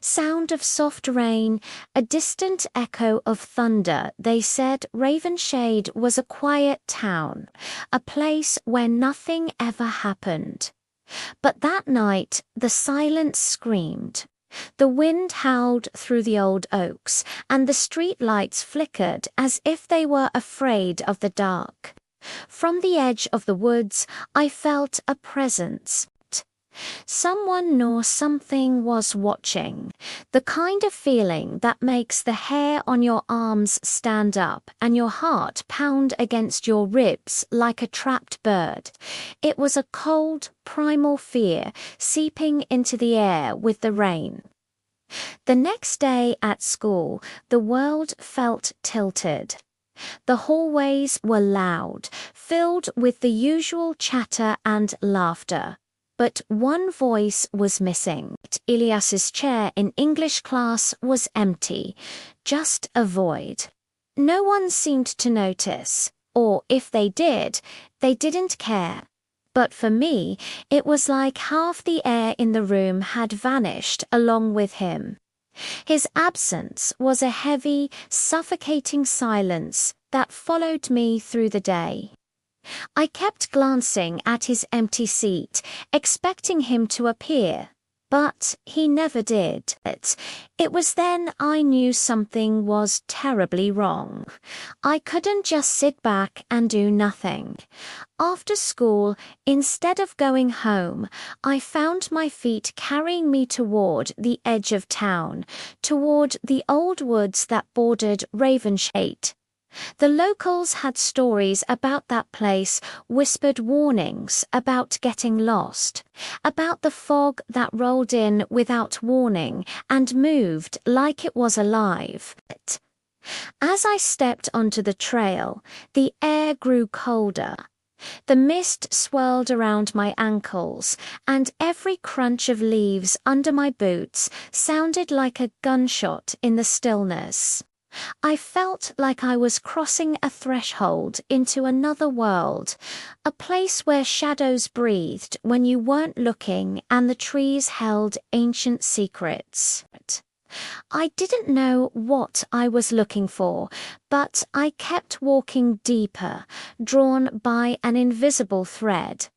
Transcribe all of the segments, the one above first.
Sound of soft rain, a distant echo of thunder. They said Ravenshade was a quiet town, a place where nothing ever happened. But that night the silence screamed. The wind howled through the old oaks, and the street lights flickered as if they were afraid of the dark. From the edge of the woods I felt a presence. Someone or something was watching, the kind of feeling that makes the hair on your arms stand up and your heart pound against your ribs like a trapped bird. It was a cold, primal fear seeping into the air with the rain. The next day at school, the world felt tilted. The hallways were loud, filled with the usual chatter and laughter. But one voice was missing. Ilias's chair in English class was empty, just a void. No one seemed to notice, or if they did, they didn't care. But for me, it was like half the air in the room had vanished along with him. His absence was a heavy, suffocating silence that followed me through the day. I kept glancing at his empty seat, expecting him to appear, but he never did. It was then I knew something was terribly wrong. I couldn't just sit back and do nothing. After school, instead of going home, I found my feet carrying me toward the edge of town, toward the old woods that bordered Ravenshade. The locals had stories about that place, whispered warnings about getting lost, about the fog that rolled in without warning and moved like it was alive. As I stepped onto the trail, the air grew colder. The mist swirled around my ankles, and every crunch of leaves under my boots sounded like a gunshot in the stillness. I felt like I was crossing a threshold into another world, a place where shadows breathed when you weren't looking and the trees held ancient secrets. I didn't know what I was looking for, but I kept walking deeper, drawn by an invisible thread.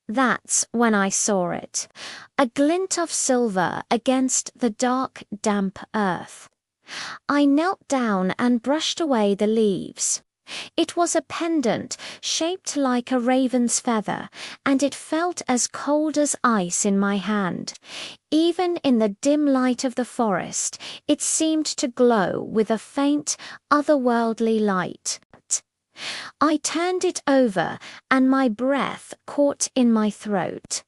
That's when I saw it, a glint of silver against the dark, damp earth. I knelt down and brushed away the leaves. It was a pendant shaped like a raven's feather, and it felt as cold as ice in my hand. Even in the dim light of the forest, it seemed to glow with a faint, otherworldly light. I turned it over, and my breath caught in my throat.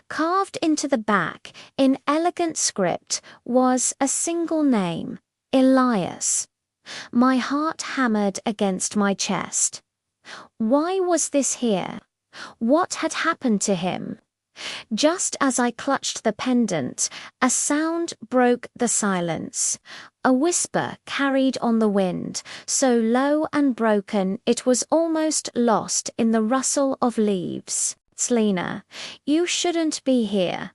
Carved into the back, in elegant script, was a single name, Elias. My heart hammered against my chest. Why was this here? What had happened to him? Just as I clutched the pendant, a sound broke the silence. A whisper carried on the wind, so low and broken it was almost lost in the rustle of leaves. Selena, you shouldn't be here.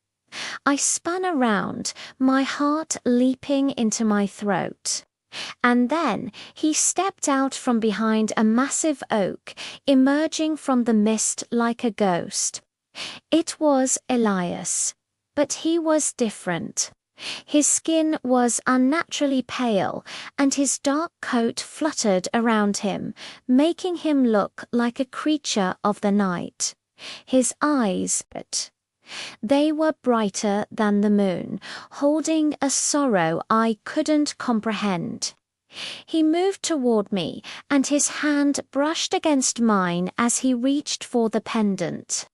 I spun around, my heart leaping into my throat. And then he stepped out from behind a massive oak, emerging from the mist like a ghost. It was Elias, but he was different. His skin was unnaturally pale, and his dark coat fluttered around him, making him look like a creature of the night. His eyes, they were brighter than the moon, holding a sorrow I couldn't comprehend. He moved toward me, and his hand brushed against mine as he reached for the pendant.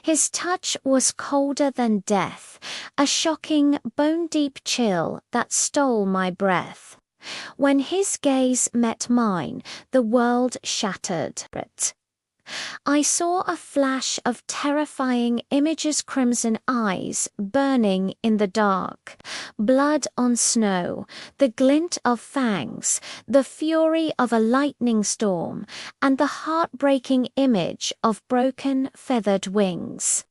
His touch was colder than death, a shocking, bone-deep chill that stole my breath. When his gaze met mine, the world shattered. I saw a flash of terrifying Image's crimson eyes burning in the dark, blood on snow, the glint of fangs, the fury of a lightning storm, and the heartbreaking image of broken feathered wings.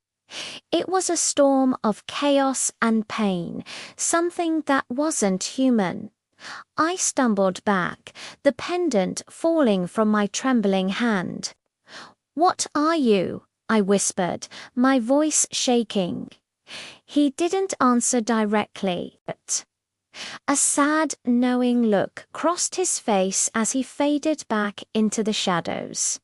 It was a storm of chaos and pain, something that wasn't human. I stumbled back, the pendant falling from my trembling hand. "What are you?" I whispered, my voice shaking. He didn't answer directly, but a sad, knowing look crossed his face as he faded back into the shadows.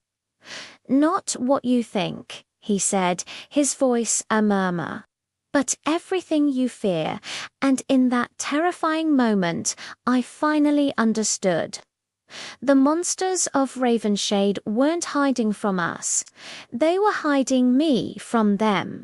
"Not what you think," he said, his voice a murmur, "but everything you fear," and in that terrifying moment I finally understood. The monsters of Ravenshade weren't hiding from us. They were hiding me from them.